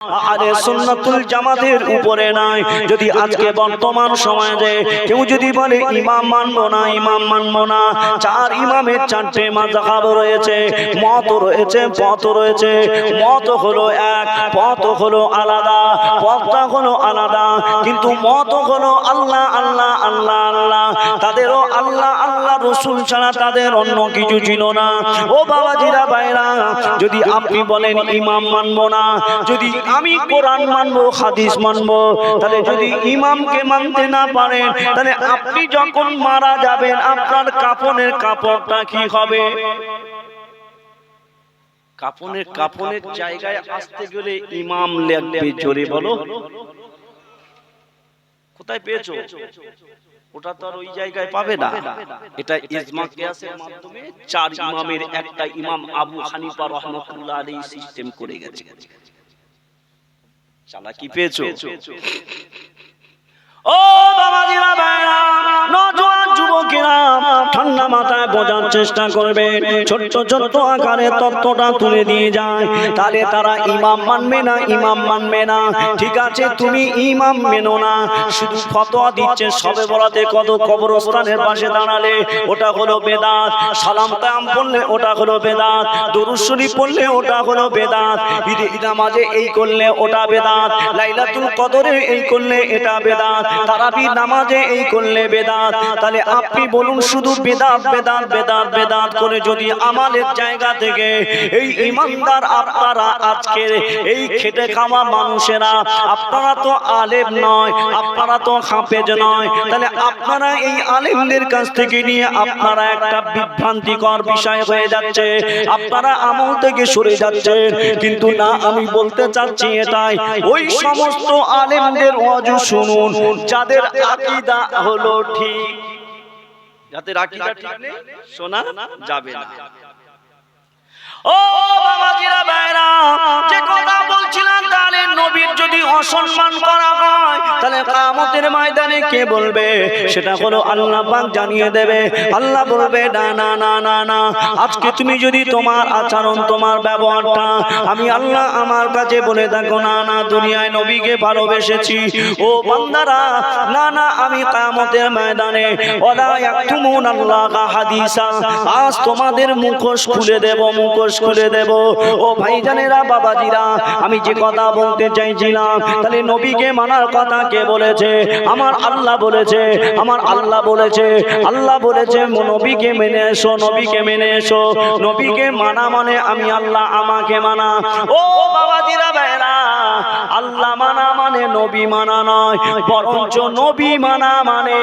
আহলে সুন্নাতুল জামাতের উপরে নাই। যদি আজকে বর্তমান সমাজে কেউ যদি বলে ইমাম মানবো না, ইমাম মানবো না, চার ইমামের চারটে মাযহাব রয়েছে, মত রয়েছে, পথ রয়েছে, মত হলো এক, পথ হলো আলাদা, পথটা হলো আলাদা, কিন্তু মত হলো আল্লাহ আল্লাহ আল্লাহ আল্লাহ। তাদেরও আল্লাহ আল্লাহ রসুল ছাড়া তাদের অন্য কিছু ছিল না। ও বাবাজিরা ভাইরা, যদি আপনি বলেন ইমাম মানবো না, যদি আমি কোরআন মানবো, হাদিস মানবো, তাহলে যদি ইমামকে মানতে না পারেন, তাহলে আপনি যখন মারা যাবেন আপনার কাফনের কাপড়টা কি হবে? কাফনের জায়গায় আসতে গেলে ইমাম লাগবে। জোরে বলো, কোথায় পেয়েছো? ওটা তো আর ওই জায়গায় পাবে না। এটা ইজমা কিয়াসের মাধ্যমে চার ইমামের একটা ইমাম আবু হানিফা রাহমাতুল্লাহ আলাইহি সিস্টেম করে গেছে। চালাকি পেয়েছো? ও বাবাজিরা ভাইরা, নওজোয়ান যুবকেরা, ঠান্ডা মাথায় বোঝার চেষ্টা করবেন। ছোট্ট ছোট্ট আকারে তত্ত্বটা তুলে দিয়ে যায়, তাহলে তারা ইমাম মানবে না, ইমাম মানবে না। ঠিক আছে, তুমি ইমাম মেনো না, শুধু ফতোয়া দিচ্ছে সবে বরাতে কত কবরস্থানের পাশে দাঁড়ালে ওটা হলো বেদাত, সালাম কালাম পড়লে ওটা হলো বেদাত, দরুদ শরীফ পড়লে ওটা হলো বেদাত, ঈদে নামাজে এই করলে ওটা বেদাত, লাইলাতুল কদরে এই করলে এটা বেদাত, তারাবি নামাজে এই করলে বেদাত। তাহলে আপনি বলুন, শুধু বেদাত বেদাত বেদাত বেদাত করে যদি আমাদের জায়গা থেকে এই ইমানদার আপনারা আজকে এই খেটে খাওয়া মানুষেরা, আপনারা তো আলেম নয়, আপনারা তো হাফেজ নয়, তাহলে আপনারা এই আলেমদের কাছ থেকে নিয়ে আপনারা একটা বিভ্রান্তিকর বিষয় হয়ে যাচ্ছে, আপনারা আমল থেকে সরে যাচ্ছেন। কিন্তু না, আমি বলতে চাচ্ছি এটাই, ওই সমস্ত আলেমদের ওয়াজ শুনুন যাদের আকীদা হলো ঠিক, যাদের আকীদা ঠিক নেই শোনা যাবে না। ও বাবাজিরা ভাইরা, যে কথা বলছিলাম, তাহলে নবীর যদি অসম্মান করা হয় তাহলে কিয়ামতের ময়দানে কে বলবে? সেটা হলো আল্লাহ পাক জানিয়ে দেবে। আল্লাহ বলবে, না না না না না, আজকে তুমি যদি তোমার আচরণ, তোমার ব্যবহারটা আমি আল্লাহ আমার কাছে বলে থাকো, না না দুনিয়ায় নবীকে ভালোবেসেছি, ও বান্দারা, না না আমি কিয়ামতের ময়দানে ওয়ালা ইয়াকতুমুন আল্লাহ হাদিসা, আজ তোমাদের মুখোশ খুলে দেব, মুখোশ খুলে দেব। ও ভাইজানেরা, বাবাজিরা, আমি যে কথা বলতে চাইছিলাম, তাহলে নবীকে মানার কথা কে বলেছে? আমার আল্লাহ বলেছে, আমার আল্লাহ বলেছে, আল্লাহ বলেছে নবীকে মেনে এসো, নবীকে মেনে এসো। নবীকে মানা মানে আমি আল্লাহ আমাকে মানা। ও বাবাজিরা ভাইরা, আল্লাহ মানা মানে নবী মানা নয়, বরঞ্চ নবী মানা মানে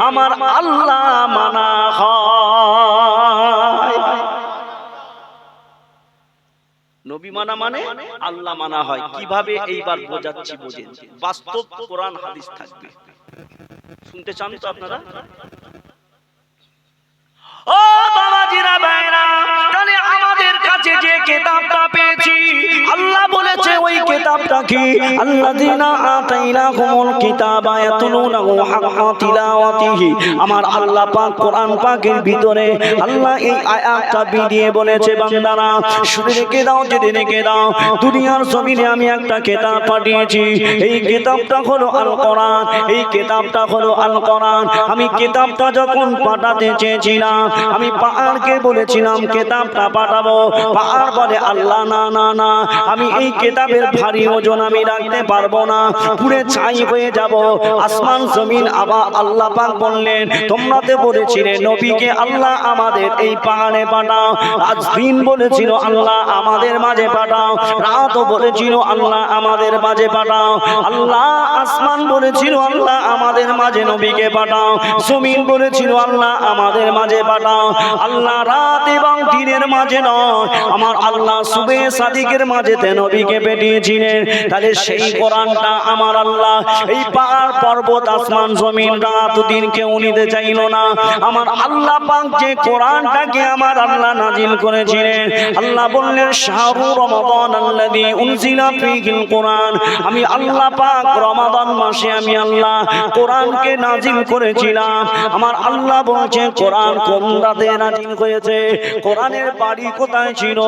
আমার আল্লাহ মানা হয়। নবী মানা মানে আল্লাহ মানা হয়। কিভাবে? এইবার বোঝাচ্ছি, বোঝেন। বাস্তব কোরআন হাদিস থাকবে, শুনতে চান তো আপনারা? ও বাবাজিরা ভাইরা, তাহলে আমাদের কাছে যে কিতাবটা পেয়েছি, আল্লাহ বলেছে ওই কিতাবটা কি? আল্লাযীনা আতাইনাহুমুল কিতাবা ইয়াতলুনাহু হাক্কা তিলাওয়াতিহি। আমার আল্লাহ পাক কোরআন পাকের ভিতরে আল্লাহ এই আয়াতটা দিয়ে বলেছে, বান্দারা শুনে রেখে দাও, যদি রেখে দাও, দুনিয়ার জমিনে আমি একটা কিতাব পাঠিয়েছি, এই কিতাবটা হলো আল কোরআন, এই কিতাবটা হলো আল কোরআন। আমি কিতাবটা যখন পাঠাতে চেয়েছিলাম, আমি পাহাড়কে বলেছিলাম কিতাবটা পাঠাবো, পাহাড় বলে আল্লাহ না না না, আমি এই কিতাবের ভারী ওজন আমি রাখতে পারবো না, পুরো ছাই হয়ে যাব। আসমান জমিন আবার আল্লাহ পাক বললেন, তোমরা তো বলেছিলে নবীকে আল্লাহ আমাদের এই পাহাড়ে পাঠাও, আজ দিন বলেছিল আল্লাহ আমাদের মাঝে পাঠাও, রাতও বলেছিল আল্লাহ আমাদের মাঝে পাঠাও, আল্লাহ আসমান বলেছিল আল্লাহ আমাদের মাঝে নবীকে পাঠাও, জমিন বলেছিল আল্লাহ আমাদের মাঝে পাঠাও। আল্লাহ রাত এবং দিনের মাঝে নয়, আমার আল্লাহ সুবে সাদিকের মাঝেতে নবীকে পাঠিয়েছিলেন। তাহলে সেই কোরআনটা আমার আল্লাহ এই পাহাড় পর্বত আসমান জমিন রাত দিন কেউ নিতে চাইল না। আমার আল্লাহ পাক যে কোরআনটাকে আমার আল্লাহ নাজিল করেছিলেন, আল্লাহ বললেন শাহরু রমাদান আল্লাযী উনজিলা ফীহিল কোরআন, আমি আল্লাহ পাক রমাদান মাসে আমি আল্লাহ কোরআনকে নাজিল করেছিলাম। আমার আল্লাহ বলছে কোরআন কোন রাতে নাজিল হয়েছে, কোরআনের বাড়ি কোথায় ছিল,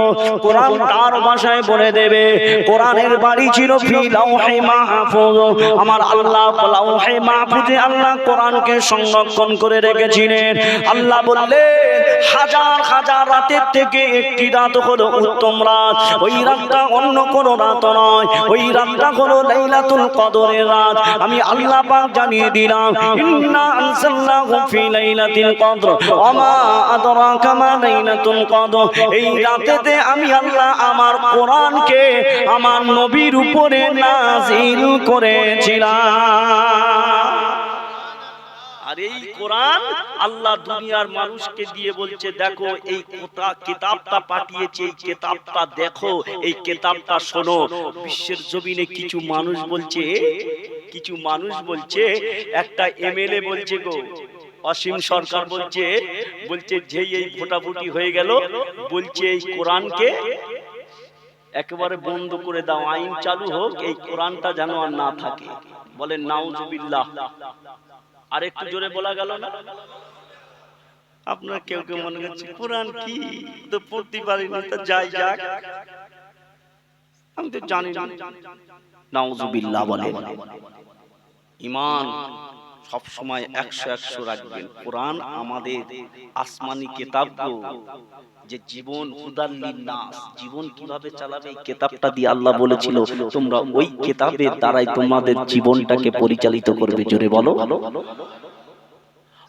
কোরআন তার ভাষায় বলে দেবে। কোরআনের বাড়ি ছিল ফি লাউহে মাহফুজ। আমার আল্লাহ লাউহে মাহফুজে আল্লাহ কোরআনকে সংরক্ষণ করে রেখেছিলেন। আল্লাহ বললেন হাজার হাজার রাতের থেকে একটি রাত হলো উত্তম রাত, ওই রাতটা অন্য কোনো রাত নয়, ওই রাতটা হলো লাইলাতুল কদরের রাত। আমি আল্লাহ পাক জানিয়ে দিলাম ইন্না আনজালনাহু ফি লাইলাতিল কদর ওয়া মা আদরাকা মা লাইলাতুল কদর। এই রাতেতে আমি আল্লাহ আমার কোরআনকে আমার নবীর উপরে নাযিল করেছিলাম। আর এই কোরআন আল্লাহ দুনিয়ার মানুষকে দিয়ে বলছে দেখো এই কিতাবটা পাঠিয়েছে, এই কিতাবটা দেখো, এই কিতাবটা শোনো। বিশ্বের জমিনে কিছু মানুষ বলছে একটা এমএলএ বলছে গো অসীম সরকার বলছে যেই এই ভোটাভুটি হয়ে গেল বলছে এই কোরআনকে একেবারে বন্ধ করে দাও, আইন চালু হোক, এই কোরআনটা যেন আর না থাকে। বলেন নাউজুবিল্লাহ। আর একটু জোরে বলা গেল না? আপনার কেউ কেউ মনে করছে কোরআন কি তো পড়তে পারিনি, তো যাই যাক, আমি তো জানি না। নাউজুবিল্লাহ বলেন। ঈমান সব সময় 100 রাখবেন। কোরআন আমাদের আসমানি কিতাব, যে জীবন হুদাল্লিন নাস, জীবন কিভাবে চালাবে এই কিতাবটা দিয়ে আল্লাহ বলেছিল তোমরা ওই কিতাবের দ্বারাই তোমাদের জীবনটাকে পরিচালিত করবে। জোরে বলো।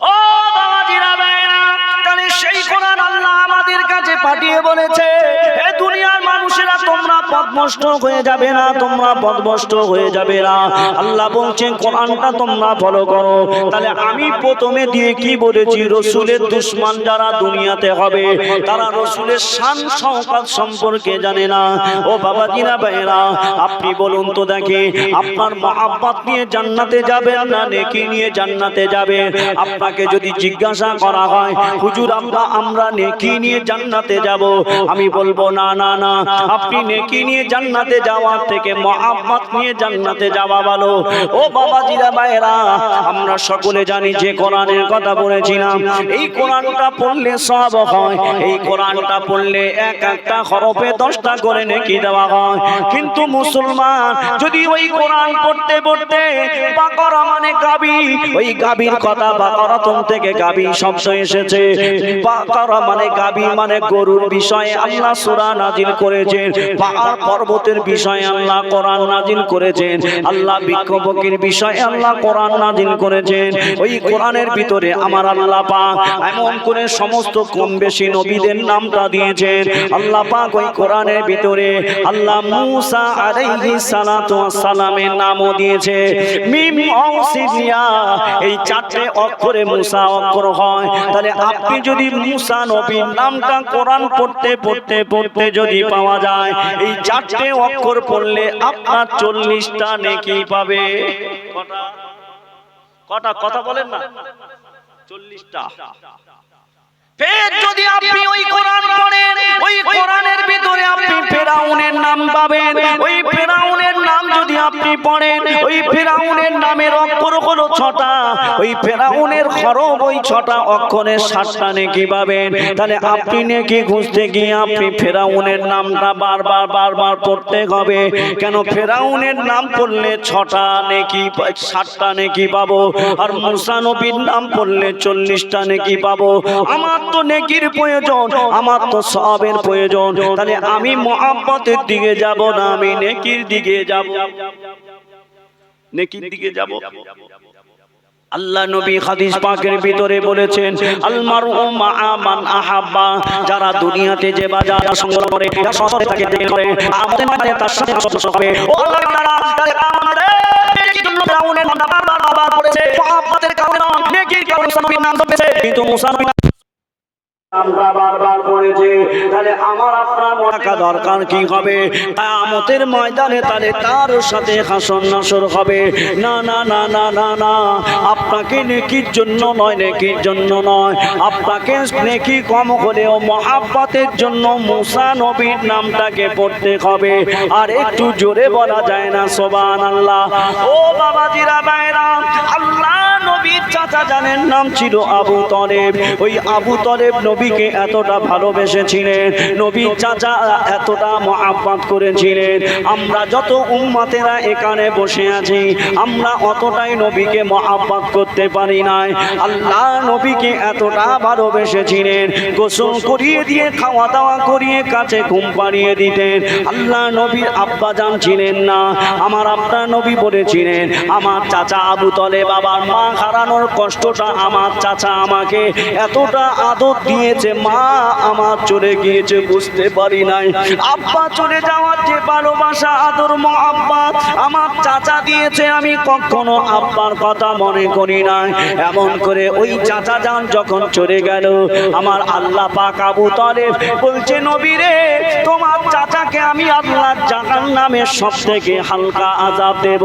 ও বাবাজিরা ভাইরা, তাহলে সেই কোরআন আল্লাহ আমাদের কাছে পাঠিয়ে বলেছে হে দুনিয়ার মানুষেরা তোমরা পথভ্রষ্ট হয়ে যাবে না, তোমরা পথভ্রষ্ট হয়ে যাবে না। আল্লাহ বলছেন কোরআনটা তোমরা ফলো করো। তাহলে আমি প্রথমে দিয়ে কি বলেছি, রাসূলের দুশমন যারা দুনিয়াতে হবে তারা রাসূলের শান শওকত সম্পর্কে জানে না। ও বাবাজিরা ভাইরা, আপনি বলুন তো দেখি আপনার মহব্বত নিয়ে জান্নাতে যাবেন না নেকি নিয়ে জান্নাতে যাবেন? আপনাকে যদি জিজ্ঞাসা করা হয় হুজুর আমরা নেকি নিয়ে জান্নাতে যাব, আমি বলবো না না না, আপনি নেকি নিয়ে জান্নাতে যাওয়ার থেকে মহব্বত নিয়ে জান্নাতে যাওয়া ভালো। ও বাবাজিরা ভাইরা, আমরা সকলে জানি যে কোরআনের কথা বলেছিলাম, এই কোরআনটা পড়লে সওয়াব হয়, এই কোরআনটা পড়লে এক একটা হরফে 10টা করে নেকি দেওয়া হয়। কিন্তু মুসলমান যদি ওই কোরআন পড়তে পড়তে বাকরা মানে গাবি, ওই গাবির কথা বাকরাতুন থেকে গাবি শব্দ এসেছে, বাকরা মানে গাবি মানে গরুর বিষয়ে আল্লাহ সূরা নাজিল করেছেন, পাহাড় পর্বতের বিষয়ে আল্লাহ কোরআন নাজিল করেছেন, আল্লাহ বিক্ষোভকের বিষয়ে আল্লাহ কোরআন নাজিল করেছেন। ওই কোরআনের ভিতরে আমার আল্লাহ পাক এমন করে সমস্ত কম বেশি নবীদের নামটা দিয়েছেন। আল্লাহ পাক ওই কোরআনের ভিতরে আল্লাহ মূসা আলাইহিস সালাতু ওয়াস সালামের নামও দিয়েছে মিম অসিফিয়া। এই 4টে অক্ষরে মূসা অক্ষর হয়। তাহলে আপনি যদি মূসা নবীর নামটা কোরআন পড়তে পড়তে পড়তে যদি পাওয়া যায়, এই 4টে অক্ষর পড়লে আপনার 40টা নেকি পাবে। কটা কথা বলেন না? 40টা। ফের যদি আপনি ওই কোরআন পড়েন, ওই কোরআনের ভিতরে আপনি ফেরাউনের নাম পাবেন। ওই ফেরাউনের নাম যদি আপনি পড়েন, ওই ফেরাউনের নামের অক্ষর হলো 6টা, ওই ফেরাউনের হরফ ওই 6টা অক্ষরে 7টা নেকি পাবেন। তাহলে আপনি নেকি খুঁজতে গিয়ে আপনি ফেরাউনের নামটা বারবার বারবার পড়তে হবে। কেন? ফেরাউনের নাম পড়লে 6টা নেকি 7টা নেকি পাবো, আর মূসা নবীর নাম পড়লে 40টা নেকি পাবো। আমার তো নেকির প্রয়োজন, আমার তো সওয়াবের প্রয়োজন। তাহলে আমি মহব্বতের দিকে যাব না, আমি নেকির দিকে যাব, নেকির দিকে যাব। আল্লাহ নবী হাদিস পাকের ভিতরে বলেছেন আল মারউ মা মান আহাব্বা, যারা দুনিয়াতে যে বাজার সংগ্রহ করে যার সাথে তাকে করে আমাদের মাঝে তার সাথে সদস্য হবে। ও আল্লাহ তাআলা আমাদের নেকির জন্য ফেরাউনের নাম বারবার করেছে, মহব্বতের কারণে নেকির কারণে নবীর নাম ধরেছে, কিন্তু মুসা নবীর আমরা বারবার পড়েছি। তাহলে আমার আপনার মনে দরকার কি হবে? কিয়ামতের ময়দানে তাহলে তার সাথে হাসর নাসর হবে। না না না না না না, আপনাকে নেকির জন্য নয়, নেকির জন্য নয়, আপনাকে নেকি কম হলেও মহব্বতের জন্য মূসা নবীর নামটাকে পড়তে হবে। আর একটু জোরে বলা যায় না সুবহানাল্লাহ? ও বাবাজিরা ভাইরা, আল্লাহ নবী নবীর চাচা জানের নাম ছিল আবু তলেব। ওই আবু তলেব নবীকে এতটা ভালোবেসেছিলেন, নবীর চাচা এতটা মহব্বত করেছিলেন। আমরা যত উম্মতেরা এখানে বসে আছি, আমরা অতটাই নবীকে মহব্বত করতে পারি নাই। আল্লাহ নবীকে এতটা ভালোবেসেছিলেন, গোসল করিয়ে দিয়ে খাওয়া দাওয়া করিয়ে কাছে ঘুম পাড়িয়ে দিতেন। আল্লাহ নবীর আব্বা জান ছিলেন না, আমার আপনার নবী বলেছিলেন আমার চাচা আবু তলেব বাবার মা হারানোর কষ্টটা আমার চাচা আমাকে এতটা আদর দিয়েছে, মা আমার চলে গিয়েছে বুঝতে পারি নাই। আব্বা চলে যাওয়ার যে ভালোবাসা আদর মহব্বত আমার চাচা দিয়েছে, আমি কখনো আব্বার কথা মনে করি নাই। এমন করে ওই চাচা যান যখন চলে গেল, আমার আল্লাহ পাক আবু তলেব বলছে নবী রে, তোমার চাচাকে আমি আল্লাহ জাহান্নামের সবথেকে হালকা আযাব দেব।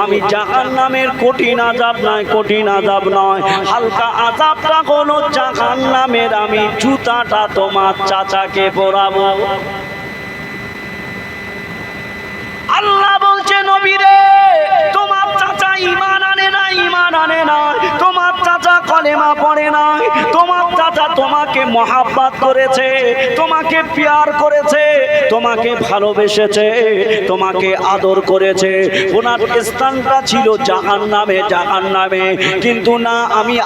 আমি জাহান্নামের কঠিন আযাব নয়, কঠিন আযাব নয়, হালকা আযাবটা হলো জাহান্নামের আমি জুতাটা তোমার চাচাকে পরাবো। আল্লাহ বলছে নবী রে, তোমার চাচা ঈমান আনে না, ঈমান আনে না, তোমার চাচা কলেমা পড়ে না, তোমার চাচা তোমাকে মহব্বত করেছে, তোমাকে প্যার করেছে, তোমাকে ভালোবেসেছে, তোমাকে আদর করেছে। ওনার স্থানটা ছিল জাহান্নামে, জাহান্নামে। কিন্তু না, আমি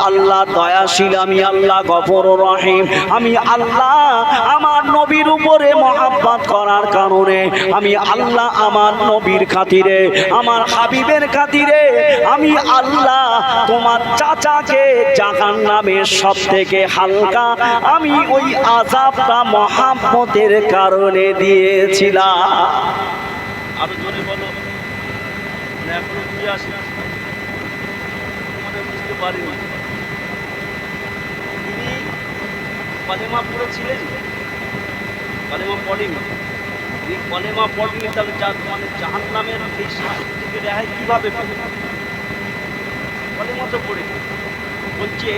আল্লাহ দয়াশীল, আমি আল্লাহ গফুরুর রহিম, আমি আল্লাহ আমার নবীর উপরে মহব্বত করার কারণে আমি আল্লাহ আমার নবীর খাতিরে, আমার হাবিবের খাতিরে আমি আল্লাহ তোমার চাচাকে জাহান্নামের সবথেকে হালকা আমি ওই আযাবটা মহব্বতের কারণে দিয়েছিলাম। আরো জোরে বলো, এখনো বুঝে আসে বুঝতে পারিনি। তিনি কলেমা পড়েছিলেন, কলেমা পড়েনি। কলেমা পড়লে তাহলে মানে জাহান্নামের এই শাস্তি থেকে রেহাই কিভাবে পেবে? কলেমা তো পড়ে বলছে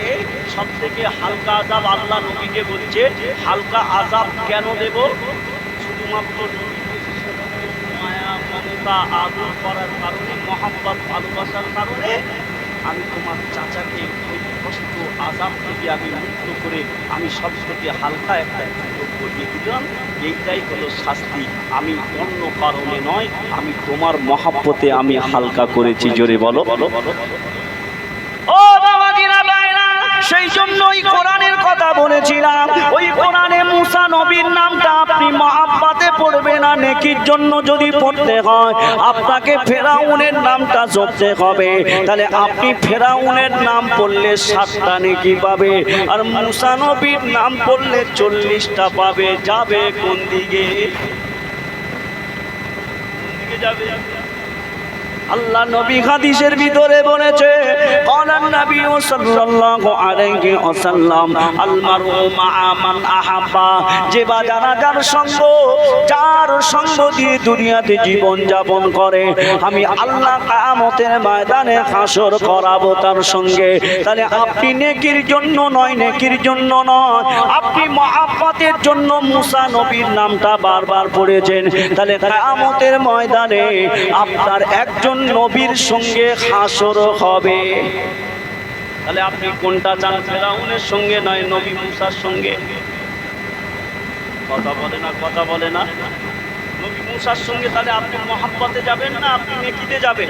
সব থেকে হালকা আযাব আল্লাহ নবীকে বলছে, হালকা আযাব কেন দেব? শুধুমাত্র মায়া মমতা আদর করার কারণে, মহব্বত ভালোবাসার কারণে আমি তোমার চাচাকে ওই কষ্ট আযাব থেকে আমি মুক্ত করে আমি সব থেকে হালকা একটা করিয়ে দিলাম। এইটাই হলো শাস্তি, আমি অন্য কারণে নয়, আমি তোমার মহব্বতে আমি হালকা করেছি। জোরে বলো। ও বাবাজিরা ভাইরা, সেই জন্যই কোরআনের কথা বলেছিলাম। ওই কোরআনে মুসা নবীর নামটা আপনি মহব্বতে পড়বে না, নেকির জন্য যদি পড়তে হয় আপনাকে ফেরাউনের নামটা জপতে হবে। তাহলে আপনি ফেরাউনের নাম পড়লে 7টা নেকি পাবে, আর মুসা নবীর নাম পড়লে 40টা পাবে। যাবে কোন দিকে? কোন দিকে যাবে? আল্লাহ নবী হাদিসের ভিতরে বলেছে, ক্বালান নবী সাল্লাল্লাহু আলাইহি ওয়াসাল্লাম আল মারউ মা'a মান আহাব্বা, যে বা যার সঙ্গ, যার সঙ্গ দিয়ে দুনিয়াতে জীবন যাপন করে আমি আল্লাহ কিয়ামতের ময়দানে হাসর করাবো তার সঙ্গে। তাহলে আপনি নেকির জন্য নয়, নেকির জন্য নয়, আপনি মহব্বতের জন্য মুসা নবীর নামটা বারবার পড়েছেন। তাহলে কিয়ামতের ময়দানে আপনার একজন নবীর সঙ্গে হাসর হবে। তাহলে আপনি কোনটা চান? ফেরাউনের সঙ্গে নয় নবী মুসার সঙ্গে? কথা বলে না, কথা বলে না। নবী মুসার সঙ্গে তাহলে আপনি মহব্বতে যাবেন না আপনি নেকিতে যাবেন?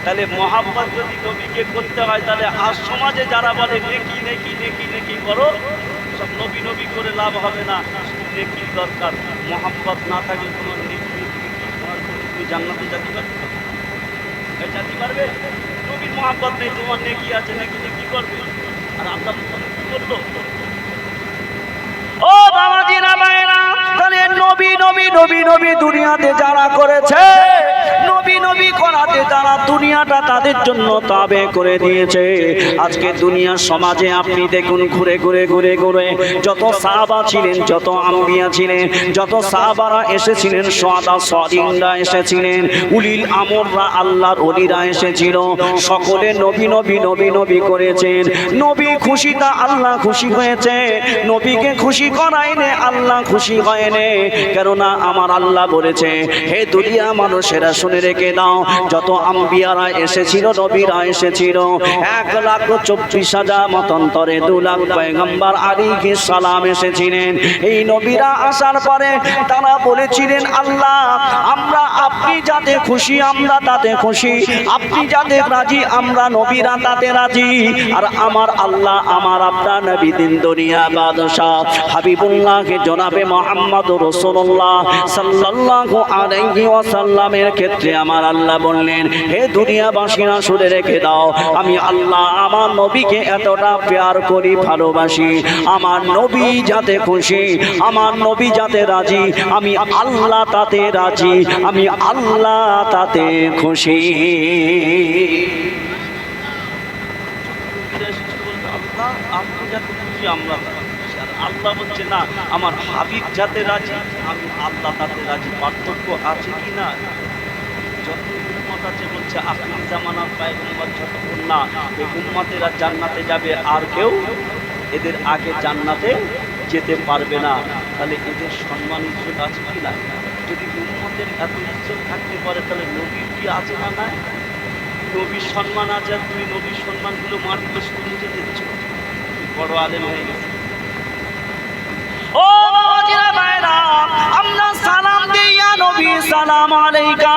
তাহলে মহব্বত যদি নবীকে করতে হয়, তাহলে আজ সমাজে যারা বলে নেকি নেকি নেকি নেকি করো, সব নবী নবী করে লাভ হবে না, নেকির দরকার। মহব্বত না থাকলে তোমার নেকি তুমি জান্নাতে যেতে পারবে? যেতে পারবে? নবীর মহব্বত নেই, তোমার নেকি আছে, নেকি নেকি করবে। আর আল্লাহ কি করলো? ও বাবাজিরা ভাইরা, তাহলে নবী নবী নবী নবী দুনিয়াতে যারা করেছে, নবী নবী করাতে যারা দুনিয়াটা তাদের জন্য তাবে করে দিয়েছে। আজকে দুনিয়ার সমাজে আপনি দেখুন, ঘুরে ঘুরে ঘুরে ঘুরে যত সাহাবা ছিলেন, যত আম্বিয়া ছিলেন, যত সাহাবারা এসেছিলেন, সুহাদা সালিহিনরা এসেছিলেন, উলিল আমররা আল্লাহর ওলিরা এসেছিল, সকলে নবী নবী নবী নবী করেছেন। নবী খুশিটা আল্লাহ খুশি হয়েছে, নবীকে খুশি করাইনে আল্লাহ খুশি হয়নি। কেননা আমার আল্লাহ বলেছে, হে দুনিয়া মানুষেরা শুনে রেখে দাও, যত আম্বিয়ারা এসেছিল, নবীরা এসেছিল, 1,24,000 মতান্তরে 2 লাখ পয়গম্বর আলাইহিস সালাম এসেছিলেন। এই নবীরা আসার পরে তারা বলেছিলেন, আল্লাহ আমরা আপনি যাতে খুশি আমরা তাতে খুশি, আপনি যাতে রাজি আমরা নবীরা তাতে রাজি। আর আমার আল্লাহ আমার আপনার নবী দিন দুনিয়া বাদশাহ হাবিবুল্লাহকে জনাবে মুহাম্মদুর রাসূলুল্লাহ সাল্লাল্লাহু আলাইহি ওয়াসাল্লামের ক্ষেত্রে আমার আল্লাহ বললেন, হে দুনিয়াবাসীরা শুনে রেখে দাও, আমি আল্লাহ আমার নবীকে এতটা প্যার করি, ভালোবাসি, আমার নবী যাতে খুশি, আমার নবী যাতে রাজি, আমি আল্লাহ তাতে রাজি, আমি আল্লাহ তাতে খুশি। আপনি যাতে খুশি আমরা আল্লাহ বলছে না আমার হাবিব যাতে রাজি, আমি আল্লাহ তাতে রাজি। পার্থক্য আছে কি না? যত উম্মত আছে বলছে আখির জামানার পয়গম্বর যতক্ষণ না এই উম্মতেরা জান্নাতে যাবে আর কেউ এদের আগে জান্নাতে যেতে পারবে না। তাহলে এদের সম্মান ইজ্জত আছে কি না? যদি উম্মতের এত ইজ্জত থাকতে পারে তাহলে নবীর কি আছে না? নাই, নবীর সম্মান আছে, আর তুমি নবীর সম্মানগুলো মাটিতে সরিয়ে দিচ্ছ, বড় আলেম হয়ে গেছে। ও বাবাজিরা ভাইরা, আমরা সালাম দেই, ইয়া নবী সালাম আলাইকা,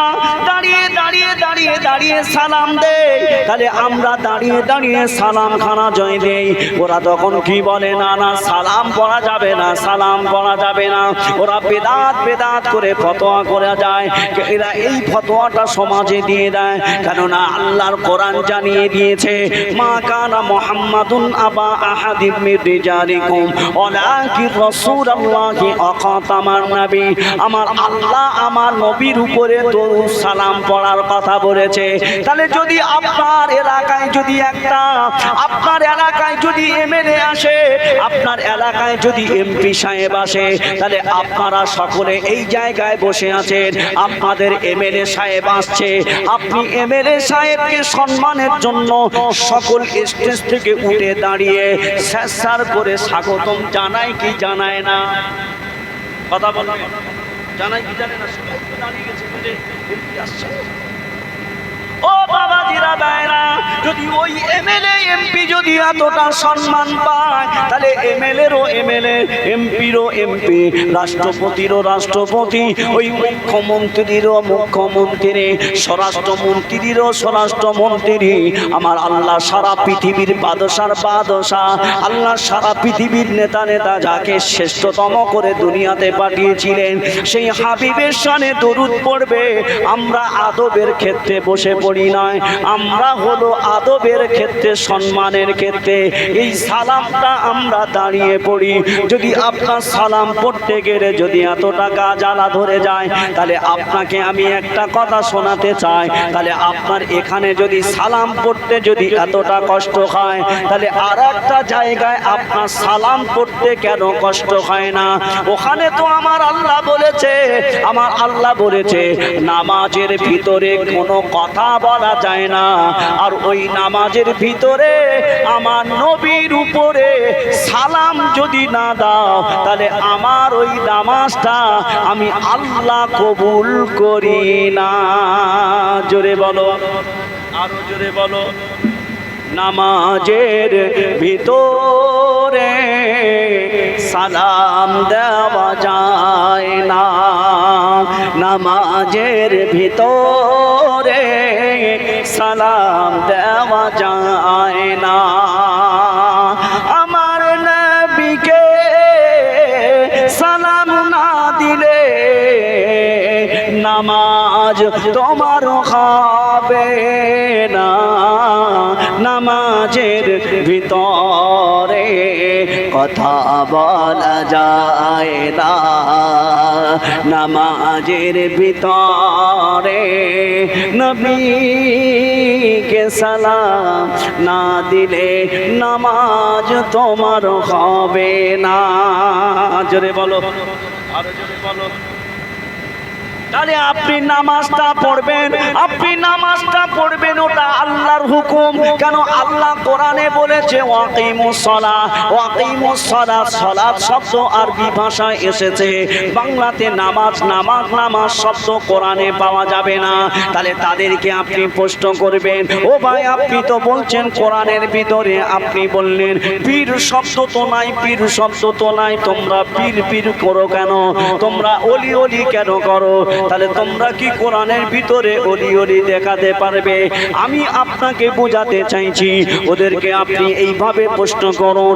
দাঁড়িয়ে দাঁড়িয়ে দাঁড়িয়ে দাঁড়িয়ে সালাম দেই। তাহলে আমরা দাঁড়িয়ে দাঁড়িয়ে সালাম খানা জয় দেই। ওরা তখন কি বলে, না না সালাম পড়া যাবে না, সালাম পড়া যাবে না। ওরা বেদাত বেদাত করে ফতোয়া করে যায়। এরা এই ফতোয়াটা সমাজে দিয়ে দেয়, কেননা আল্লাহর কোরআন জানিয়ে দিয়েছে, মা কানা মুহাম্মাদুন আবা আহাদিম মির রিজালিকুম ওয়ালাকিন রাসূলুল্লাহি ওয়া খাতামান নবী। আমার আল্লাহ আমার নবীর উপরে দরুদ সালাম পড়ার কথা বলেছে। তাহলে যদি আপনার এলাকায় যদি একটা, আপনার এলাকায় যদি এমএলএ আসে, আপনার এলাকায় যদি এমপি সাহেব আসে, তাহলে আপনারা সকলে এই জায়গায় বসে আছেন, আপনাদের এমএলএ সাহেব আসছে, আপনি এমএলএ সাহেবকে সম্মানের জন্য সকল স্টেজ থেকে উঠে দাঁড়িয়ে স্যার করে স্বাগতম জানায় কি জানায় না? কথা বলবেন, জানাই কি জানে না? সবাই তো দাঁড়িয়ে গেছে, এমপি আসছে। ও বাবাজিরা ভাইরা, যদি ওই এমএলএ এমপি যদি এতটা সম্মান পায়, তাহলে এমএলএরও এমএলএ, এমপিরও এমপি, রাষ্ট্রপতিরও রাষ্ট্রপতি, ওই মুখ্যমন্ত্রীরও মুখ্যমন্ত্রী, স্বরাষ্ট্রমন্ত্রীরও স্বরাষ্ট্রমন্ত্রী, আমার আল্লাহ সারা পৃথিবীর বাদশার বাদশাহ, আল্লাহ সারা পৃথিবীর নেতা নেতা যাকে শ্রেষ্ঠতম করে দুনিয়াতে পাঠিয়েছিলেন, সেই হাবিবের শানে দরুদ পড়বে। আমরা আদবের ক্ষেত্রে বসে পড়ি নয়, আমরা হলো আদবের ক্ষেত্রে, সম্মানের ক্ষেত্রে এই সালামটা আমরা দাঁড়িয়ে পড়ি। যদি আপনার সালাম পড়তে গেলে যদি এতটা গা জ্বালা ধরে যায়, তাহলে আপনাকে আমি একটা কথা শোনাতে চাই, তাহলে আপনার এখানে যদি সালাম পড়তে যদি এতটা কষ্ট হয়, তাহলে আর একটা জায়গায় আপনার সালাম পড়তে কেন কষ্ট হয় না? ওখানে তো আমার আল্লাহ বলেছে, আমার আল্লাহ বলেছে নামাজের ভিতরে কোনো কথা বলা যায় না, আর ওই নামাজের ভিতরে আমার নবীর উপরে সালাম যদি না দাও, তাহলে আমার ওই নামাজটা আমি আল্লাহ কবুল করি না। জোরে বলো, আরো জোরে বলো। নামাজের ভিতরে সালাম দেওয়া যায় না, নামাজের ভিতরে সালাম দেওয়া যায় না। আমার নবীকে সালাম না দিলে নামাজ তোমার হবে না। নামাজের ভিতরে কথা বলা যায় না, নামাজের ভিতরে নবীকে সালাম না দিলে নামাজ তোমার হবে না। জোরে বলো, আরো জোরে বলো। তাহলে আপনি নামাজটা পড়বেন ওটা আল্লাহর হুকুম। কেন আল্লাহ কোরআনে বলেছে ওয়াকিমুস সালাত, সালাত শব্দ আরবি ভাষায় এসেছে, বাংলাতে নামাজ শব্দ কোরআনে পাওয়া যাবে না। তাহলে তাদেরকে আপনি প্রশ্ন করবেন, ও ভাই আপনি তো বলছেন কোরআনের ভিতরে, আপনি বললেন পীর শব্দ তো নাই, তোমরা পীর করো কেন, তোমরা অলি কেন করো? তাহলে তোমরা কি কোরআনের ভিতরে অলি দেখাতে পারবে? আমি আপনাকে বোঝাতে চাইছি, ওদেরকে আপনি এইভাবে প্রশ্ন করুন,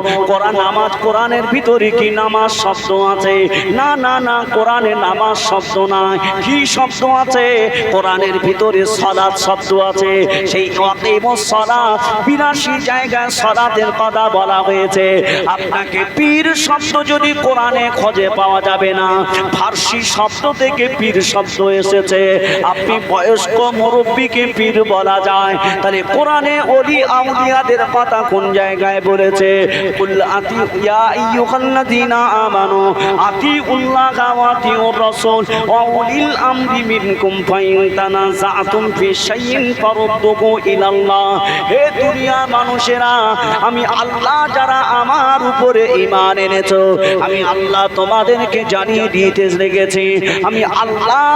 কোরআনের ভিতরে কি নামাজ শব্দ আছে? না, কোরআনে নামাজ শব্দ নাই। কি শব্দ আছে? কোরআনের ভিতরে সালাত শব্দ আছে। সেই ওয়াকিমুস সালাত 82 জায়গায় সালাতের কথা বলা হয়েছে। আপনাকে পীর শব্দ যদি কোরআনে খোঁজে পাওয়া যাবে না, ফার্সি শব্দ থেকে পীর শব্দ এসেছে। আপনি বয়স্ক মুরব্বীকে পীর বলা যায়, তাহলে কোরআনে ওলি আউলিয়াদের কথা কোন জায়গায় বলেছে? কুল আতি ইয়া আইয়ুহাল্লাযীনা আমানু আতিউল্লাহা ওয়া আতিউর রাসূল ওয়া উলিল আমরি মিনকুম ফাইন তানাযাতুম ফি শাইইন ফারুদ্দুহু ইলাল্লাহ। হে দুনিয়ার মানুষেরা, আমি আল্লাহ যারা আমার উপরে ঈমান এনেছো, আমি আল্লাহ তোমাদেরকে জানিয়ে দিতে লেগেছি, আমি আল্লাহ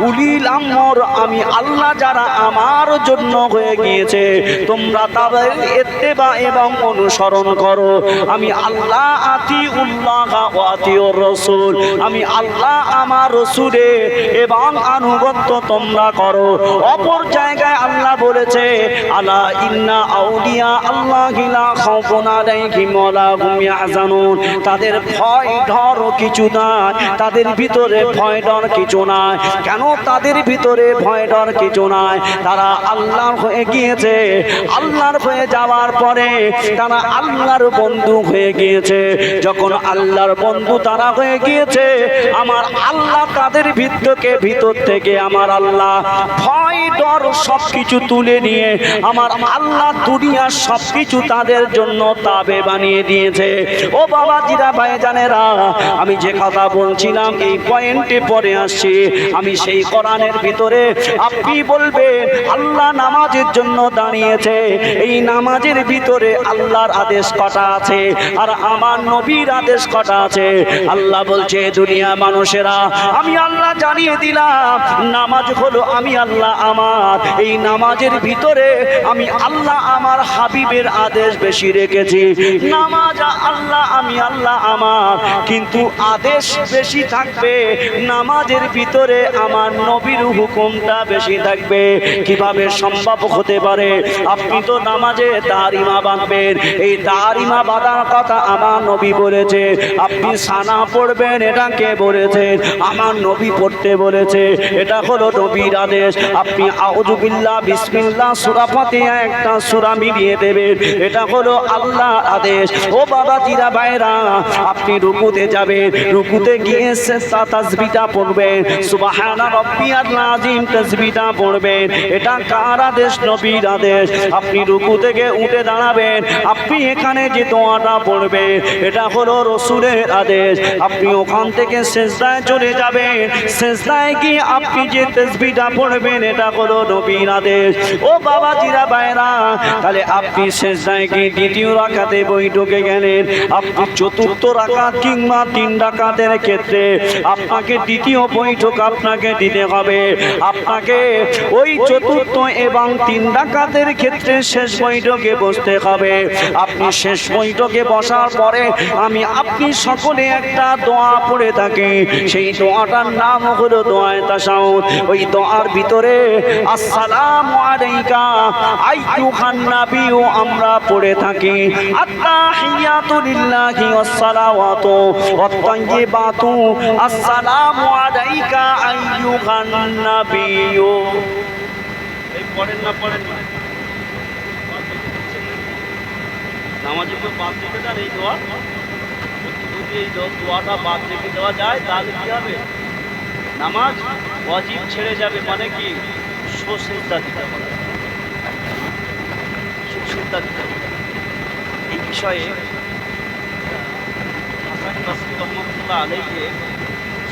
উলিল আমর, আমি আল্লাহ যারা আমার জন্য হয়ে গিয়েছে, তোমরা তাদের ইত্তেবা এবং অনুসরণ করো। আমি আল্লাহ আতিউল্লাহ ওয়া আতিউর রাসূল, আমি আল্লাহ আমার রাসূলে এবং আনুগত্য তোমরা করো। অপর জায়গায় আল্লাহ বলেছে, আলা ইন্না আউলিয়া আল্লাহি লা খাউফুন আলাইহিম ওয়া লা হুম ইয়াহজানুন। তাদের ভয় ডর কিছু নাই, তাদের ভিতরে ভয় ডর কিছু নাই। কেন তাদের ভিতরে ভয় ডর কিছু নাই? তারা আল্লাহর হয়ে গিয়েছে, আল্লাহর হয়ে যাওয়ার পরে তারা আল্লাহর বন্ধু হয়ে গিয়েছে। যখন আল্লাহর বন্ধু তারা হয়ে গিয়েছে, আমার আল্লাহ তাদের ভিতর থেকে আমার আল্লাহ ভয় ডর সবকিছু তুলে নিয়ে আমার আল্লাহ দুনিয়ার সবকিছু তাদের জন্য তাবে বানিয়ে দিয়েছে। ও বাবাজিরা, ভাইজানেরা, আমি যে কথা বলছিলাম এই পয়েন্টে পরে আসছি। আমি সেই কোরআনের ভিতরে আপনি বলবেন আল্লাহ নামাজের জন্য দাঁড়িয়েছে, এই নামাজের ভিতরে আল্লাহর আদেশ কটা আছে আর আমার নবীর আদেশ কটা আছে? আল্লাহ বলছে, দুনিয়া মানুষেরা, আমি আল্লাহ জানিয়ে দিলাম নামাজ হলো আমি আল্লাহ আমার, এই নামাজের ভিতরে আমি আল্লাহ আমার হাবিবের আদেশ বেশি রেখেছি। নামাজ আল্লাহ আমি আল্লাহ আমার, কিন্তু আদেশ বেশি থাকবে নামাজের ভিতরে আমার নবীর হুকুমটা বেশি থাকবে। কিভাবে সম্ভব হতে পারে? আপনি তো নামাজে তারিমা বাঁধবেন, এই তারিমা বাঁধার কথা আমার নবী বলেছে। আপনি সানা পড়বেন, এটা কে বলেছেন? আমার নবী পড়তে বলেছে, এটা হলো নবীর আদেশ। আপনি আউযু বিল্লাহ বিসমিল্লাহ সূরা ফাতিহা একটা সূরা মিলিয়ে দেবেন, এটা হলো আল্লাহর আদেশ। ও বাবাজিরা, ভাইরা, আপনি রুকুতে যাবেন, রুকুতে গিয়ে তাসবিহটা পড়বেন, সুবহানা রাব্বিয়াল আযীম তাসবিহটা পড়বেন, এটা কার আদেশ? নবীর আদেশ। আপনি রুকু থেকে উঠে দাঁড়াবেন, আপনি এখানে যে দোয়াটা পড়বেন, এটা হলো রাসূলের আদেশ। আপনি ওখান থেকে সিজদায় চলে যাবেন, সিজদায় গিয়ে আপনি যে তাসবিহটা পড়বেন, এটা হলো নবীর আদেশ। ও বাবাজিরা, ভাইরা, তাহলে আপনি সিজদায় গিয়ে দ্বিতীয় রাকাতে বৈঠকে গেলেন, আপনি চতুর্থ রাকাত কিংবা 3 রাকাতের ক্ষেত্রে আপনাকে দ্বিতীয় বৈঠক আপনাকে দিতে হবে। আপনাকে ওই চতুর্থ এবং 3 রাকাতের ক্ষেত্রে শেষ বৈঠকে বসতে হবে। আপনি শেষ বৈঠকে বসার পরে আপনি সকলে একটা দোয়া পড়ে থাকি, সেই দোয়াটার নাম হলো দোয়ায়ে তাশাহুদ। ওই দোয়ার ভিতরে আসসালামু আলাইকা আইয়ুহান নাবিয়্যু আমরা পড়ে থাকি, আত্তাহিয়াতু লিল্লাহি ওয়াস সালাওয়াতু ওয়াত তাইয়্যিবাতু আসসালামু আলাইকা আইয়ুহান নাবিয়্যু। এই পড়েন না নামাজে কেউ বাদ রেখে দেন এই দোয়া, যদি এই দোয়াটা বাদ রেখে দেওয়া যায় তাহলে কি হবে? নামাজ ওয়াজিব ছেড়ে যাবে। মানে কি? সুসিজদা দিতে হবে, সুসিজদা দিতে হবে। এই বিষয়ে হাসান বসরি রহমাতুল্লাহ আলাইহি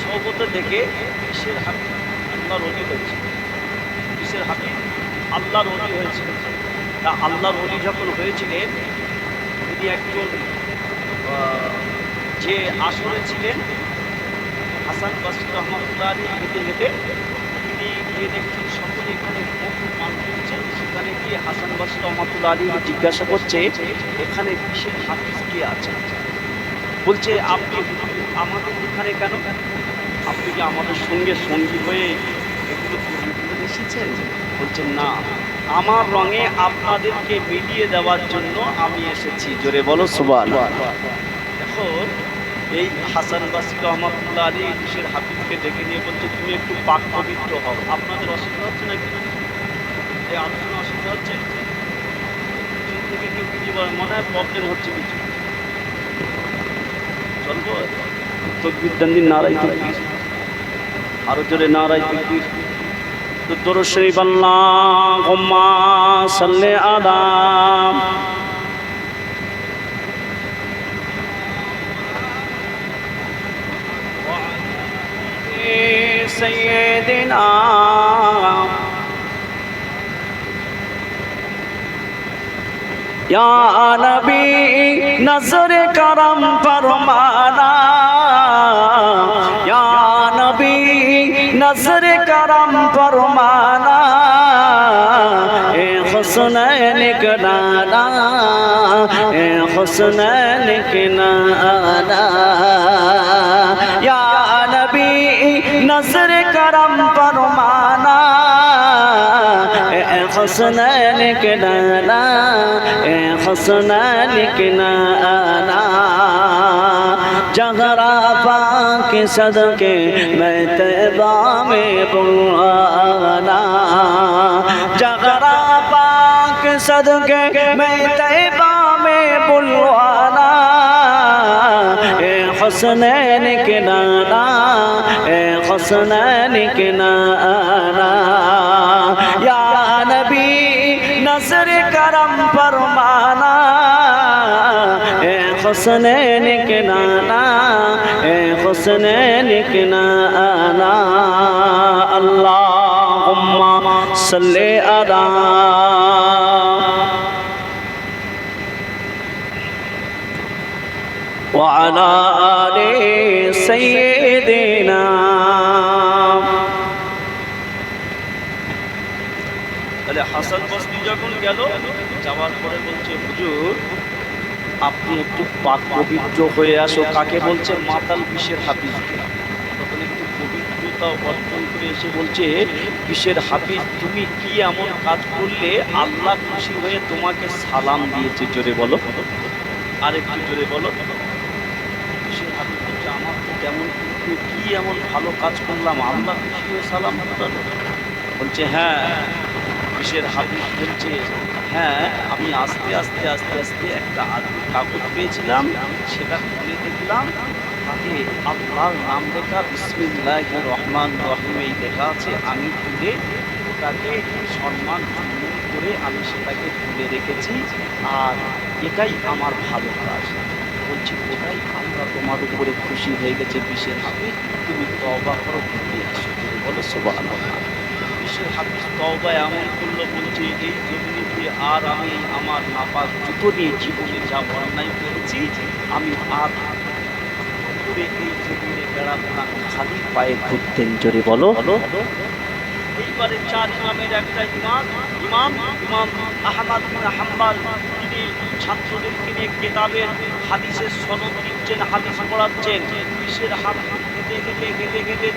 সওবতে দেখে কিসের হাদিস আল্লাহর ওলি হয়েছে, কিসের হাফিজ? আল্লাহর ওলি হয়েছিল। তা আল্লাহর ওলি যখন হয়েছিলেন, তিনি একজন যে আসরে ছিলেন হাসান বসরি রহমতুল্লাহ আলাইহি, হেঁটে হেঁটে তিনি গিয়ে দেখছেন সকলে এখানে বহু মানুষ হচ্ছেন। সেখানে গিয়ে হাসান বসরি রহমতুল্লাহ আলাইহি জিজ্ঞাসা করছে, এখানে কিসের হাফিজ কে আছে? বলছে, আপনি আমাদের এখানে কেন? আপনি কি আমাদের সঙ্গে সঙ্গী হয়ে এগুলো এসেছেন? বলছেন, না, আমার রঙে আপনাদেরকে মিলিয়ে দেওয়ার জন্য আমি এসেছি। জোরে বলো সুবহানাল্লাহ। এখন এই হাসান বসরি রহমতুল্লাহ আলাইহি কিসের হাফিজকে ডেকে নিয়ে বলছে, তুমি একটু পাক পবিত্র হও। আপনাদের অসুবিধা হচ্ছে নাকি? এই আলোচনা অসুবিধা হচ্ছে? থেকে কেউ কিছু মনে হয় প্রবলেম হচ্ছে কিছু? চলবো তকবীর দেন দিন, নারাই তাকবীর, আরো জোরে নারাই তাকবীর। তো দরুদ শরীফ আল্লাহুম্মা সাল্লি আলা সাইয়্যিদিনা या नबी नजर करम फरमाना, या नबी नजर करम फरमाना, ए हुस्नैन किनारा, ए हुस्नैन किनारा, या नबी नजर करम फरमाना, हुस्नैन किनारा, हुस्नैन किनारा, जगरा पाक सदके मैं तैबा में बुलाना, जगरा पाक सदके मैं तैबा में बुलाना, हुस्नैन किनारा, हुस्नैन किनारा, या नबी नजर करम फरमाना, हुस्नैन किनारा, हुस्नैन किनारा, अल्लाहुम्मा सल्ली अला व अला आले सय्यिदिना। তাহলে হাসান বসরি যখন গেল, যাওয়ার পরে বলছে, হুজুর আপনি একটু পাক পবিত্র হয়ে আসো। কাকে বলছে? মাতাল বিশের হাফিজকে। তখন একটু পবিত্রতা অর্জন করে এসে বলছে, বিশের হাফিজ তুমি কি এমন কাজ করলে আল্লাহ খুশি হয়ে তোমাকে সালাম দিয়েছে? জোরে বলো, আর একটু জোরে বলো। বিশের হাফিজ বলছে, আমার তো তেমন কি এমন ভালো কাজ করলাম আল্লাহ খুশি হয়ে সালাম দিল? বলছে, হ্যাঁ। বিশের হাফিজ বলছে, হ্যাঁ, আমি আস্তে আস্তে আস্তে আস্তে একটা কাগজ পেয়েছিলাম, সেটা খুলে দেখলাম, তাতে আল্লাহর নাম লেখা, বিসমিল্লাহির রহমানির রহিম এই লেখা আছে। আমি তুলে ওটাকে সম্মান করে আমি সেটাকে তুলে রেখেছি, আর এটাই আমার ভালো কাজ। বলছি, ওটাই আল্লাহ তোমার উপরে খুশি হয়ে গেছে বিশের হাফিজ, তুমি তওবা করো, ঘুরে আসো। বলো সুবহানাল্লাহ। বিশের হাফিজ তওবা এমন করলো, বলছে, এই জমিনে আর আমি আমার নাপাক জুতো নিয়ে জীবনে যা অন্যায় করেছি, আমি আর করে এই জমিনে বেড়াবো না, খালি পায়ে ঘুরতেন। জোরে বলো। এইবারে চার ইমামের একটা ইমাম আহমদ বিন হাম্বল, তিনি ছাত্রদেরকে নিয়ে কেতাবের হাদিসের সনদ দিচ্ছেন, হাদিস পড়াচ্ছেন। বিশের হাফিজ হেঁটে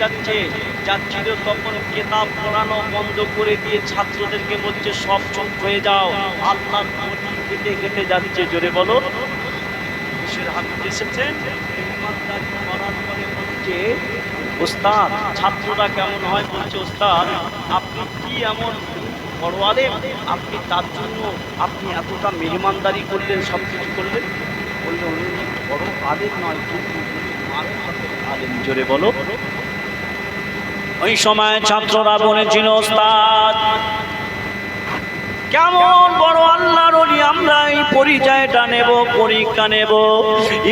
যাচ্ছিল, তখন কেতাব পড়ানো বন্ধ করে দিয়ে ছাত্রদেরকে বলছে, সব চুপ হয়ে যাও, আল্লাহর হেঁটে হেঁটে যাচ্ছে। জোরে বলো। বিশের হাফিজ এসেছেন, ইমানদারি করার পরে বলছে, ওস্তাদ ছাত্ররা কেমন হয়? বলছে, ওস্তাদ আপনি কি এমন বড় আলেম, আপনি তার জন্য আপনি এতটা মেহমানদারি করলেন, সব কিছু করলেন? বললো, উনি বড় আলেম নয়, কিন্তু আলেম। জোরে বলো। ওই সময় ছাত্ররা বলেছিল, ওস্তাদ কেমন বড় আল্লাহর ওলি আমরা এই পরিচয়টা নেব, পরীক্ষা নেব।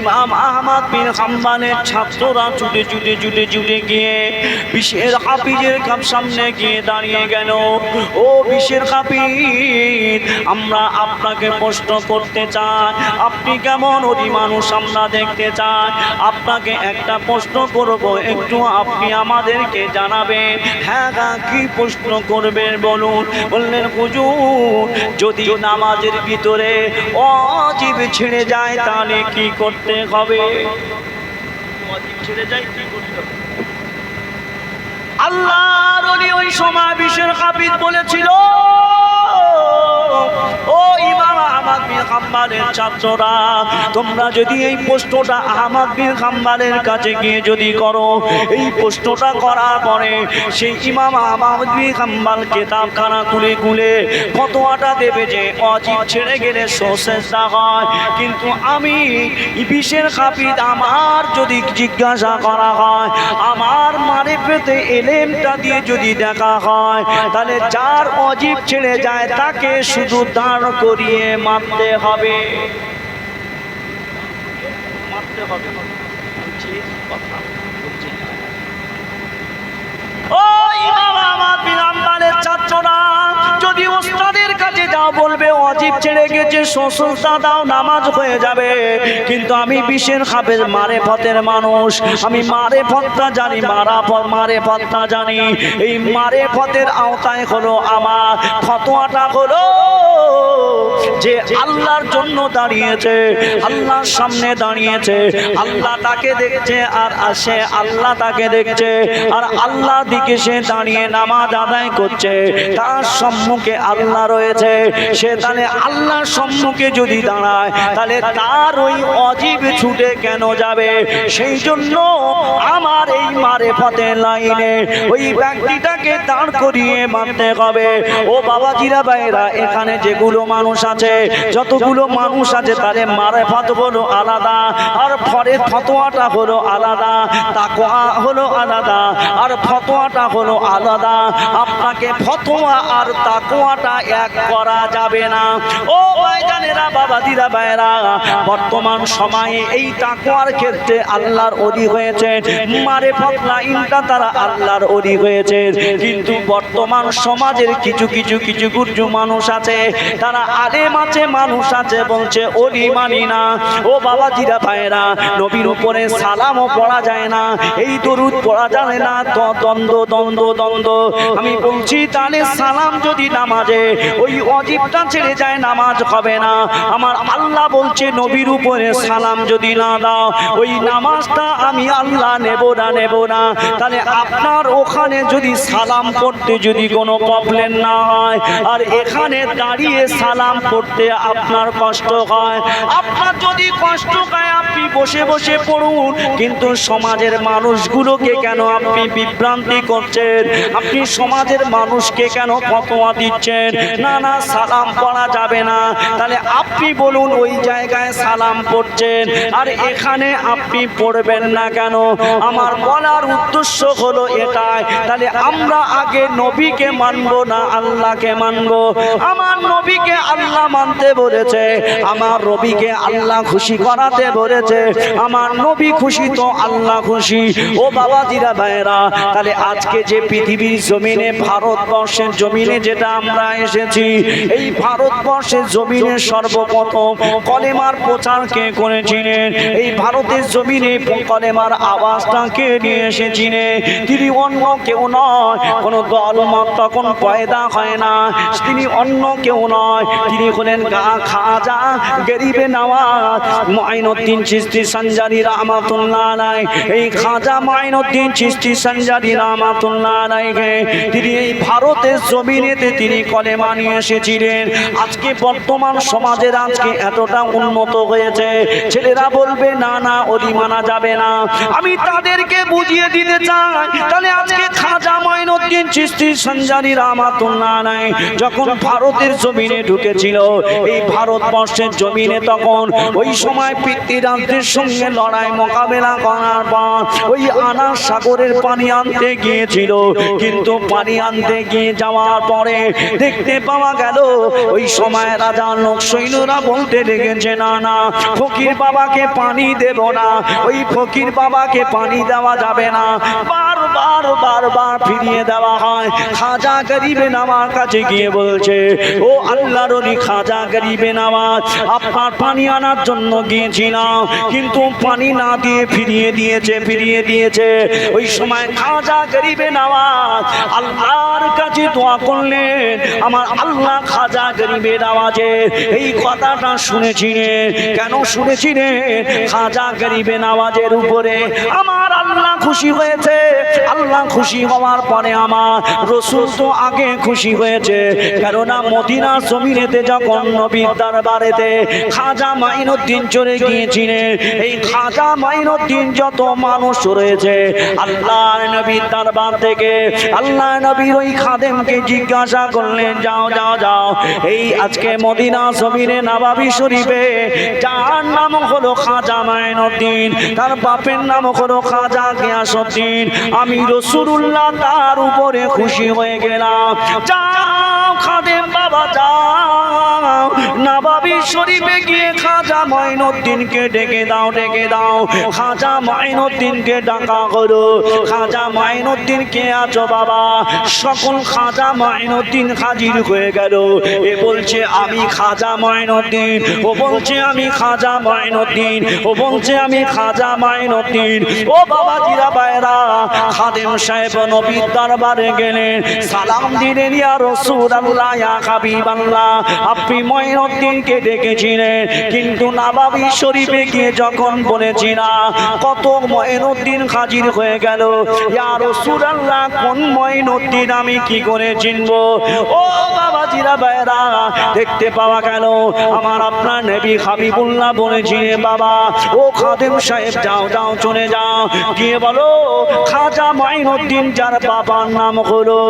ইমাম আহমদ বিন হাম্বলের ছাত্ররা ছুটে ছুটে ছুটে ছুটে গিয়ে বিশের হাফিজের সামনে গিয়ে দাঁড়িয়ে গেল। ও বিশের হাফিজ, আমরা আপনাকে প্রশ্ন করতে চাই, আপনি কেমন ওলি মানুষ আমরা দেখতে চাই। আপনাকে একটা প্রশ্ন করব, একটু আপনি আমাদেরকে জানাবেন। হ্যাঁ, কি প্রশ্ন করবেন বলুন। বললেন হুজুর, যদি নামাজের ভিতরে ওয়াজিব ছেড়ে যায় তাহলে কি করতে হবে? ওয়াজিব ছেড়ে যায় কি করতে হবে? আল্লাহর ওলি ওই সময় বিশের হাফিজ বলেছিল, ও ইমাম আহমদ বিন হাম্বলের ছাত্ররা, তোমরা যদি এই প্রশ্নটা আহমদ বিন হাম্বলের কাছে গিয়ে যদি করো, এই প্রশ্নটা করার পরে সেই ইমাম আহমদ বিন হাম্বল কিতাবখানা খুলে খুলে ফতোয়াটা দেবে যে ওয়াজিব ছেড়ে গেলে সেজদা হয়। কিন্তু আমি বিশের হাফিজ, আমার যদি জিজ্ঞাসা করা হয়, আমার মারিফতে এলেমটা দিয়ে যদি দেখা হয়, তাহলে যার ওয়াজিব ছেড়ে যায় তাকে শুধু দাঁড় করিয়ে মারতে হবে। মারতে হবে বলছি কথা বলছি না। ও ইমাম আহমদ বিন হাম্বলের ছাত্ররা, যদি ওস্তাদের কাছে যাও বলবে ওয়াজিব ছেড়ে গেছে সেজদা দাও, নামাজ হয়ে যাবে। কিন্তু আমি বিশের হাফেজ, মারেফতের মানুষ, আমি মারেফতটা জানি, মারেফতটা জানি। এই মারেফতের আওতায় হলো আমার ফতোয়াটা হলো যে আল্লাহর জন্য দাঁড়িয়েছে, আল্লাহর সামনে দাঁড়িয়েছে, আল্লাহ তাকে দেখছে আর সে আল্লাহ তাকে দেখছে, আর আল্লাহ দিকে সে দাঁড়িয়ে নামাজ আদায় করছে, তার সম্মুখে আল্লাহ রয়েছে। সে তাহলে আল্লাহর সম্মুখে যদি দাঁড়ায় তাহলে তার ওই ওয়াজিব ছুটে কেন যাবে? সেই জন্য আমার এই মারেফতের লাইনে ওই ব্যক্তিটাকে দাঁড় করিয়ে মানতে হবে। ও বাবাজিরা, ভাইরা, এখানে যেগুলো মানুষ আছে, যতগুলো মানুষ আছে, তাদের মারেফত হলো আলাদা, আর ফরের ফতোয়াটা হলো আলাদা, তাকওয়া হলো আলাদা, আর ফতোয়াটা হলো আলাদা। আপনাকে ফতোয়া আর তাকওয়াটা এক করা যাবে না। ও ভাইজানেরা, বাবাজিরা, ভাইরা, বর্তমান সময়ে এই তাকওয়ার ক্ষেত্রে আল্লাহর ওলি হয়েছে, মারেফত লাইনটা তারা আল্লাহর ওলি হয়েছে। কিন্তু বর্তমান সমাজের কিছু কিছু কিছু কিছু মানুষ আছে, তারা আলেম আছে, মানুষ আছে, বলছে ওলি মানি না। ও বাবাজিরা, ভাইরা, নবীর উপরে সালামও পড়া যায় না, এই দরুদ পড়া যায় না, দ্বন্দ্ব দ্বন্দ্ব দ্বন্দ্ব। আমি বলছি তাহলে সালাম যদি নামাজে ওই ওয়াজিবটা ছেড়ে যায়, নামাজ হবে না। আমার আল্লাহ বলছে নবীর উপরে সালাম যদি না দাও, ওই নামাজটা আমি আল্লাহ নেব না। তাহলে আপনার ওখানে যদি সালাম করতে যদি কোনো প্রবলেম না হয়, আর এখানে দাঁড়িয়ে সালাম করতে আপনার কষ্ট হয়, আপনার যদি কষ্ট হয় আপনি বসে বসে পড়ুন। কিন্তু সমাজের মানুষগুলোকে কেন আপনি বিভ্রান্তি করছেন? আপনি সমাজের মানুষকে কেন ফতোয়া দিচ্ছেন? না না, সালাম পড়া যাবে না। তাহলে আপনি বলুন, ওই জায়গায় সালাম পড়ছেন আর এখানে আপনি পড়বেন না কেন? আমার বলার উদ্দেশ্য হলো এটাই। তাহলে আমরা আগে নবীকে মানব না আল্লাহকে মানব? আমার নবীকে আল্লাহ মানতে বলেছে, আমার নবীকে আল্লাহ খুশি করাতে বলেছে, আমার নবী খুশি তো আল্লাহ খুশি। ও বাবাজিরা, ভাইরা, তাহলে আজকে যে পৃথিবীর জমিনে, ভারতবর্ষের জমিনে যেটা আমরা এসেছি, এই ভারতবর্ষের জমিনে সর্বপ্রথম কলেমার প্রচার কে করেছিলেন? এই ভারতের জমিনে কলেমার আওয়াজটা কে নিয়ে এসেছিলেন? তিনি অন্য কেউ নয়, কোনো দলমত তখন পয়দা হয় না, তিনি অন্য কেউ নয়, তিনি হলেন খাজা গরিবে নওয়াজ মুঈনুদ্দিন চিশতি সঞ্জারি রহমাতুল্লাহ আলাইহি। এই খাজা মুঈনুদ্দিন চিশতি সঞ্জারি রহমাতুল্লাহ আলাইহি, তিনি এই ভারতের জমিনেতে তিনি কলেমা নিয়ে এসেছিলেন। আজকে বর্তমান সমাজের আজকে এতটা উন্নত হয়েছে, ছেলেরা বলবে না না, ওলি মানা যাবে না। আমি তাদেরকে বুঝিয়ে দিতে চাই, তাহলে আজকে খাজা মুঈনুদ্দিন চিশতি সঞ্জারি রহমাতুল্লাহ আলাইহি যখন ভারতের জমিনে ঢুকেছিল, এই ভারতবর্ষের জমিনে তখন ওই সময় পিতৃরাজ্যের সঙ্গে লড়াই মোকাবেলা করার পর ওই আনার সাগরের পানি আনতে গিয়েছিল। কিন্তু পানি আনতে গিয়ে যাওয়ার পরে দেখতে পাওয়া গেল ওই সময় রাজা লোক সৈন্যরা বলতে লেগেছে, না না, ফকির বাবাকে পানি দেব না, ওই ফকির বাবাকে পানি দেওয়া যাবে না। বারবার ফিরিয়ে দেওয়া হয়। খাজা গরিবে নওয়াজ কাছে গিয়ে বলছে, ও আল্লাহর ওলি খাজা গরিবে নওয়াজ, আপনার পানি আনার জন্য গিয়েছিলাম, কিন্তু পানি না দিয়ে ফিরিয়ে দিয়েছে। ওই সময় খাজা গরিবে নওয়াজ আল্লাহর কাছে দোয়া করলেন, আমার আল্লাহ খাজা গরিবে নওয়াজের এই কথাটা শুনেছিলেন। কেন শুনেছিলেন? খাজা গরিবে নওয়াজের উপরে আমার আল্লাহ খুশি হয়েছে। আল্লাহ খুশি হওয়ার পরে আমার রাসূল তো আগে খুশি হয়েছে, কেননা মদিনা জমিনেতে যখন নবীর দরবারেতে খাজা মাইনুদ্দিন চলে গিয়েছিলেন, এই খাজা মাইনুদ্দিন যত মানুষ রয়েছে আল্লাহর নবীর দরবার থেকে আল্লাহ নবীর ওই খাদেমকে জিজ্ঞাসা করলেন, যাও এই আজকে মদিনা জমিনে নবাবী শরীফে যার নাম হলো খাজা মাইনুদ্দিন, তার বাপের নাম হলো খাজা গিয়াসউদ্দিন, আমি রাসূলুল্লাহ তার উপরে খুশি হয়ে গেলাম। যাও খাদেম বাবা, যাও নবাবী শরীফে গিয়ে খাজা মাইনুদ্দিনকে ডেকে দাও। খাজা মাইনুদ্দিনকে ডাকা হলো। খাজা মাইনুদ্দিন, কে আছো বাবা? সকল খাজা মাইনুদ্দিন হাজির হয়ে গেল। এ বলছে আমি খাজা মাইনুদ্দিন, ও বলছে আমি খাজা মাইনুদ্দিন, ও বলছে আমি খাজা মাইনুদ্দিন। ও বাবা জিরা বাইরা, খাদেম সাহেব নবীর দরবারে গেলেন, সালাম দিলেন, ইয়া রাসূলুল্লাহ, ইয়া হাবিবাল্লাহ, আপনি মাইনুদ্দিনকে ডেকেছিলেন, কিন্তু নবাবী শরীফে গিয়ে যখন বলেছিলাম কত মাইনুদ্দিন হাজির হয়ে গেল, ইয়া রাসূলুল্লাহ, কোন মাইনুদ্দিন আমি কি করে চিনবো? ও বাবা জিরা বাইরা, দেখতে পাওয়া গেল আমার আপনার নবী হাবিবুল্লাহ বলেছিলেন, বাবা ও খাদেম সাহেব, যাও চলে যাও, গিয়ে বলো খাজা মাইনুদ্দিন যার বাবার নাম হলো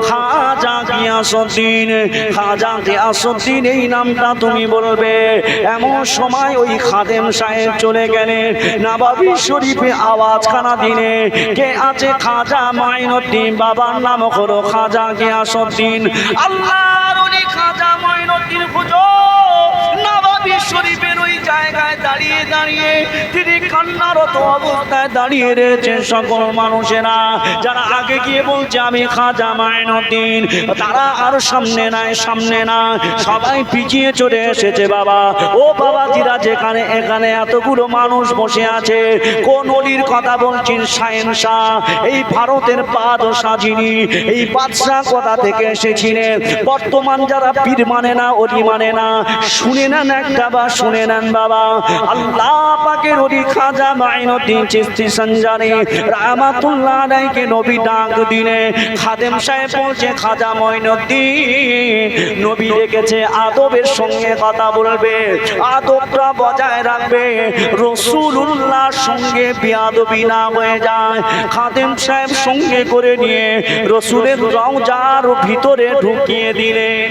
খাজা গিয়াসউদ্দিন, খাজা গিয়াসউদ্দিন এই নামটা তুমি বলবে। এমন সময় ওই খাদেম সাহেব চলে গেলেন নবাবী শরীফে, আওয়াজখানা দিলে, কে আছে? খাজা মাইনুদ্দিন, বাবার নাম হলো খাজা গিয়াসউদ্দিন। আল্লাহর ওলি খাজা মাইনুদ্দিন হুজুর নবাবী শরীফের ওই জায়গায় দাঁড়িয়ে তিনি কান্নারত অবস্থায় দাঁড়িয়ে রয়েছে। সকল মানুষেরা যারা আগে গিয়ে বলছে আমি খাজা মাইনুদ্দিন, তারা আর সামনে না, সবাই পিছিয়ে চলে এসেছে। বাবা ও বাবা জিরা, যেখানে এখানে এতগুলো মানুষ বসে আছে, কোন অলির কথা বলছেন? শাহেনশাহ, এই ভারতের বাদশাহ যিনি, এই বাদশাহ কোথা থেকে এসেছিলেন? বর্তমান যারা পীর মানে না, অলি মানে না, শুনে নেন একটা বা শুনে নেন বাবা, আল্লাহ পাকের ওলি খাজা মাইনুদ্দিন চিশতি সঞ্জানি রাহমাতুল্লাহ আলাইহিকে নবী ডাক দিলে খাদেম সাহেব বলছে, খাজা মাইনুদ্দিন নবী ডেকেছে, আদবের সঙ্গে কথা বলবে, আদবটা বজায় রাখবে, রাসূলুল্লাহর সঙ্গে বেয়াদবি না হয়ে যায়। খাদেম সাহেব সঙ্গে করে নিয়ে রাসূলের রওজার ভিতরে ঢুকিয়ে দিলেন।